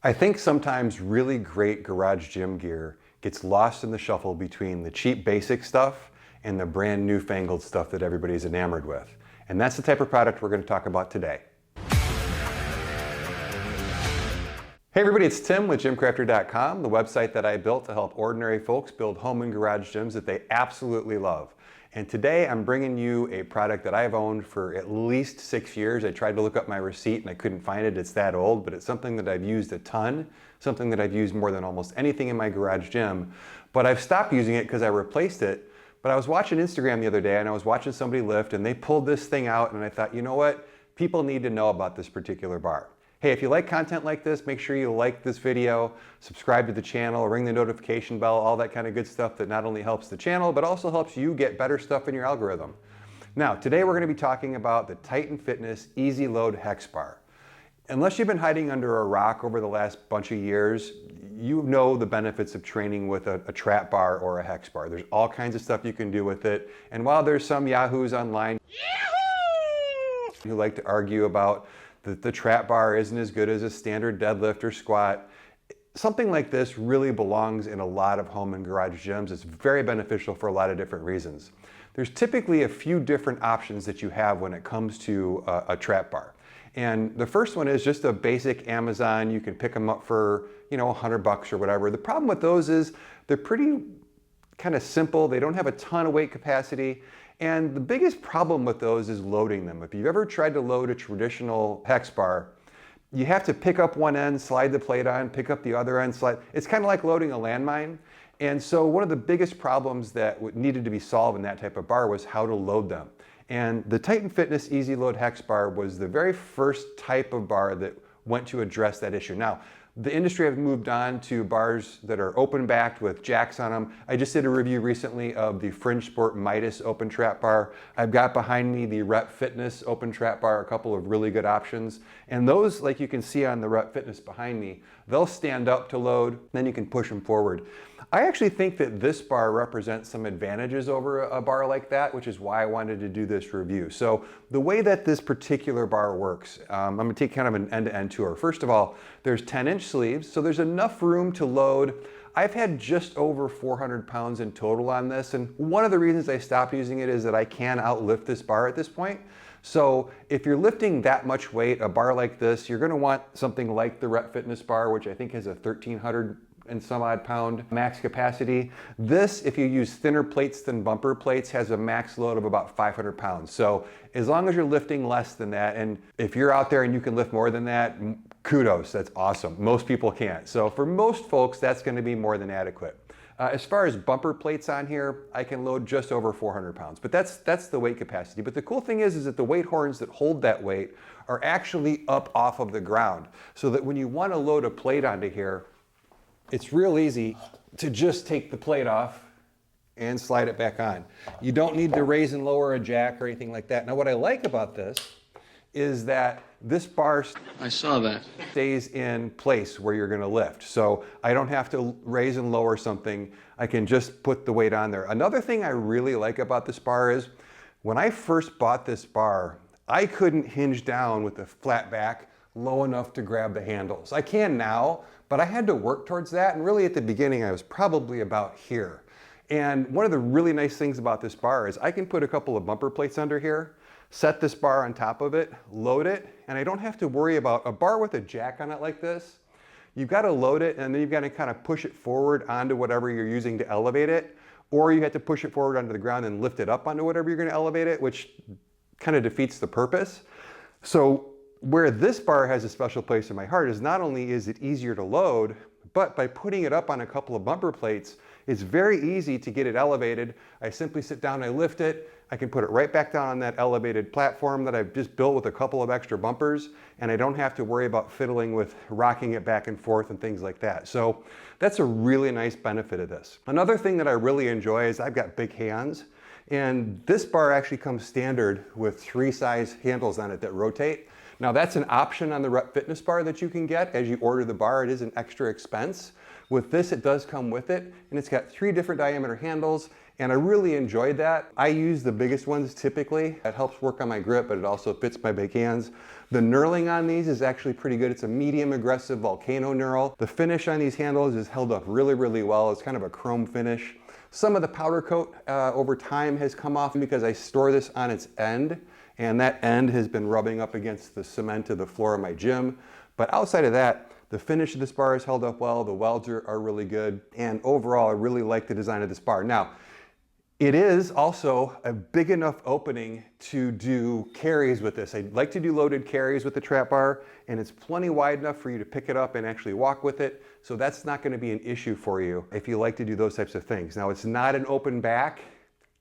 I think sometimes really great garage gym gear gets lost in the shuffle between the cheap basic stuff and the brand newfangled stuff that everybody's enamored with. And that's the type of product we're going to talk about today. Hey everybody, it's Tim with GymCrafter.com, the website that I built to help ordinary folks build home and garage gyms that they absolutely love. And today I'm bringing you a product that I've owned for at least 6 years. I tried to look up my receipt and I couldn't find it. It's that old, but it's something that I've used a ton, something that I've used more than almost anything in my garage gym. But I've stopped using it because I replaced it. But I was watching Instagram the other day and I was watching somebody lift and they pulled this thing out and I thought, you know what? People need to know about this particular bar. Hey, if you like content like this, make sure you like this video, subscribe to the channel, ring the notification bell, all that kind of good stuff that not only helps the channel, but also helps you get better stuff in your algorithm. Now, today we're going to be talking about the Titan Fitness Easy Load Hex Bar. Unless you've been hiding under a rock over the last bunch of years, you know the benefits of training with a trap bar or a hex bar. There's all kinds of stuff you can do with it. And while there's some yahoos online who like to argue about the trap bar isn't as good as a standard deadlift or squat, something like this really belongs in a lot of home and garage gyms. It's very beneficial for a lot of different reasons. There's typically a few different options that you have when it comes to a trap bar. And the first one is just a basic Amazon. You can pick them up for, $100 or whatever. The problem with those is they're pretty kind of simple. They don't have a ton of weight capacity. And the biggest problem with those is loading them. If you've ever tried to load a traditional hex bar, you have to pick up one end, slide the plate on, pick up the other end, slide. It's kind of like loading a landmine. And so one of the biggest problems that needed to be solved in that type of bar was how to load them. And the Titan Fitness Easy Load Hex Bar was the very first type of bar that went to address that issue. Now, the industry has moved on to bars that are open backed with jacks on them. I just did a review recently of the Fringe Sport Midas open trap bar. I've got behind me the Rep Fitness open trap bar, a couple of really good options. And those, like you can see on the Rep Fitness behind me, they'll stand up to load, then you can push them forward. I actually think that this bar represents some advantages over a bar like that, which is why I wanted to do this review. So the way that this particular bar works, I'm gonna take kind of an end-to-end tour. First of all, there's 10-inch sleeves, so there's enough room to load. I've had just over 400 pounds in total on this, and one of the reasons I stopped using it is that I can outlift this bar at this point. So if you're lifting that much weight, a bar like this, you're gonna want something like the Rep Fitness bar, which I think has a 1,300 and some odd pound max capacity. This, if you use thinner plates than bumper plates, has a max load of about 500 pounds. So as long as you're lifting less than that, and if you're out there and you can lift more than that, kudos, that's awesome. Most people can't. So for most folks, that's gonna be more than adequate. As far as bumper plates on here, I can load just over 400 pounds, but that's the weight capacity. But the cool thing is that the weight horns that hold that weight are actually up off of the ground, so that when you wanna load a plate onto here, it's real easy to just take the plate off and slide it back on. You don't need to raise and lower a jack or anything like that. Now, what I like about this is that this bar stays in place where you're gonna lift. So I don't have to raise and lower something. I can just put the weight on there. Another thing I really like about this bar is when I first bought this bar, I couldn't hinge down with the flat back low enough to grab the handles. I can now, but I had to work towards that. And really at the beginning, I was probably about here. And one of the really nice things about this bar is I can put a couple of bumper plates under here, set this bar on top of it, load it, and I don't have to worry about a bar with a jack on it like this. You've got to load it and then you've got to kind of push it forward onto whatever you're using to elevate it, or you have to push it forward onto the ground and lift it up onto whatever you're going to elevate it, which kind of defeats the purpose. So where this bar has a special place in my heart is not only is it easier to load, but by putting it up on a couple of bumper plates, it's very easy to get it elevated. I simply sit down, I lift it, I can put it right back down on that elevated platform that I've just built with a couple of extra bumpers, and I don't have to worry about fiddling with rocking it back and forth and things like that. So that's a really nice benefit of this. Another thing that I really enjoy is I've got big hands, and this bar actually comes standard with 3 size handles on it that rotate. Now that's an option on the Rep Fitness bar that you can get as you order the bar. It is an extra expense. With this, it does come with it, and it's got 3 different diameter handles, And I really enjoyed that. I use the biggest ones typically. It helps work on my grip, but it also fits my big hands. The knurling on these is actually pretty good. It's a medium aggressive volcano knurl. The finish on these handles is held up really, really well. It's kind of a chrome finish. Some of the powder coat over time has come off because I store this on its end, and that end has been rubbing up against the cement of the floor of my gym. But outside of that, the finish of this bar is held up well. The welds are really good. And overall, I really like the design of this bar. Now, it is also a big enough opening to do carries with this. I like to do loaded carries with the trap bar, and it's plenty wide enough for you to pick it up and actually walk with it. So that's not going to be an issue for you if you like to do those types of things. Now, it's not an open back.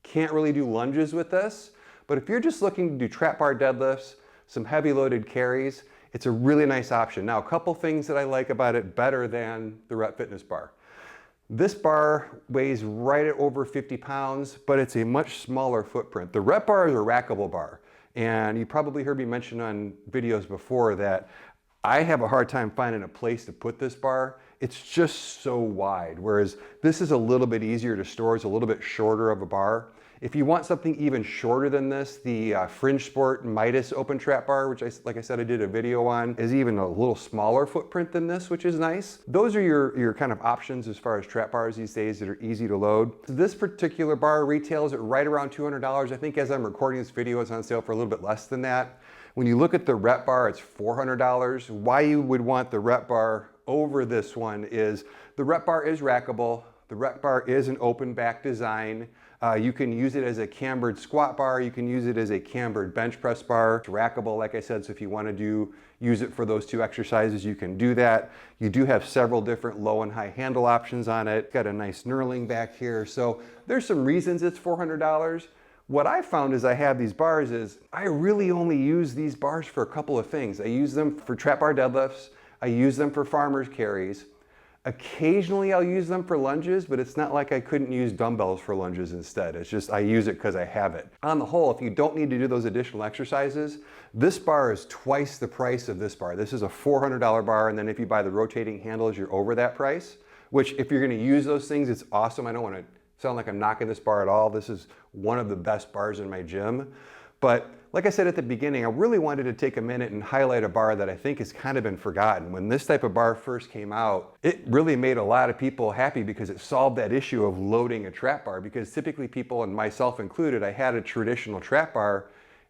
Can't really do lunges with this. But if you're just looking to do trap bar deadlifts, some heavy loaded carries, it's a really nice option. Now, a couple things that I like about it better than the Rep Fitness bar. This bar weighs right at over 50 pounds, but it's a much smaller footprint. The Rep bar is a rackable bar, and you probably heard me mention on videos before that I have a hard time finding a place to put this bar. It's just so wide, whereas this is a little bit easier to store. It's a little bit shorter of a bar. If you want something even shorter than this, the Fringe Sport Midas open trap bar, which like I said, I did a video on, is even a little smaller footprint than this, which is nice. Those are your kind of options as far as trap bars these days that are easy to load. This particular bar retails at right around $200. I think as I'm recording this video, it's on sale for a little bit less than that. When you look at the Rep bar, it's $400. Why you would want the Rep bar over this one is the Rep bar is rackable. The Rep bar is an open back design. You can use it as a cambered squat bar. You can use it as a cambered bench press bar. It's rackable, like I said, so if you want to use it for those two exercises, you can do that. You do have several different low and high handle options on it. Got a nice knurling back here. So there's some reasons it's $400. What I found as I have these bars is I really only use these bars for a couple of things. I use them for trap bar deadlifts. I use them for farmer's carries. Occasionally I'll use them for lunges, but it's not like I couldn't use dumbbells for lunges instead. It's just I use it because I have it. On the whole, if you don't need to do those additional exercises, this bar is twice the price of this bar. This is a $400 bar, and then if you buy the rotating handles, you're over that price, which if you're going to use those things, it's awesome. I don't want to sound like I'm knocking this bar at all. This is one of the best bars in my gym. But like I said at the beginning, I really wanted to take a minute and highlight a bar that I think has kind of been forgotten. When this type of bar first came out, it really made a lot of people happy because it solved that issue of loading a trap bar, because typically people, and myself included, I had a traditional trap bar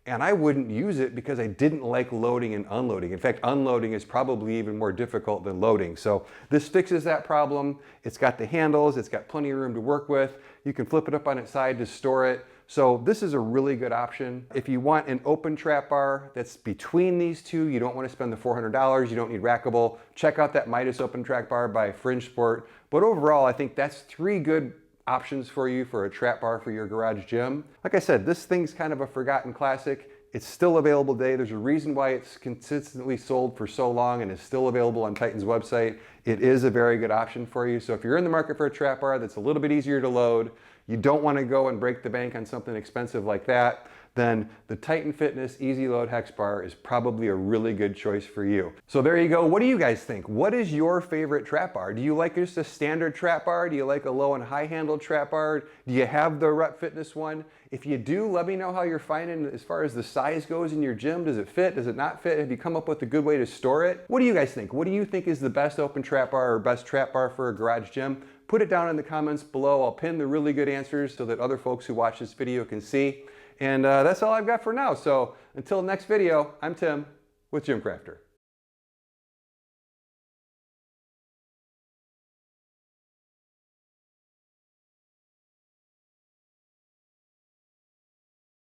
and I wouldn't use it because I didn't like loading and unloading. In fact, unloading is probably even more difficult than loading. So this fixes that problem. It's got the handles, it's got plenty of room to work with. You can flip it up on its side to store it. So this is a really good option. If you want an open trap bar that's between these two, you don't want to spend the $400, you don't need rackable, check out that Midas open trap bar by Fringe Sport. But overall, I think that's 3 good options for you for a trap bar for your garage gym. Like I said, this thing's kind of a forgotten classic. It's still available today. There's a reason why it's consistently sold for so long and is still available on Titan's website. It is a very good option for you. So if you're in the market for a trap bar that's a little bit easier to load, you don't want to go and break the bank on something expensive like that, then the Titan Fitness Easy Load Hex Bar is probably a really good choice for you. So there you go. What do you guys think? What is your favorite trap bar? Do you like just a standard trap bar? Do you like a low and high handled trap bar? Do you have the Rep Fitness one? If you do, let me know how you're finding as far as the size goes in your gym. Does it fit? Does it not fit? Have you come up with a good way to store it? What do you guys think? What do you think is the best open trap bar or best trap bar for a garage gym? Put it down in the comments below. I'll pin the really good answers so that other folks who watch this video can see. And that's all I've got for now. So until next video, I'm Tim with GymCrafter.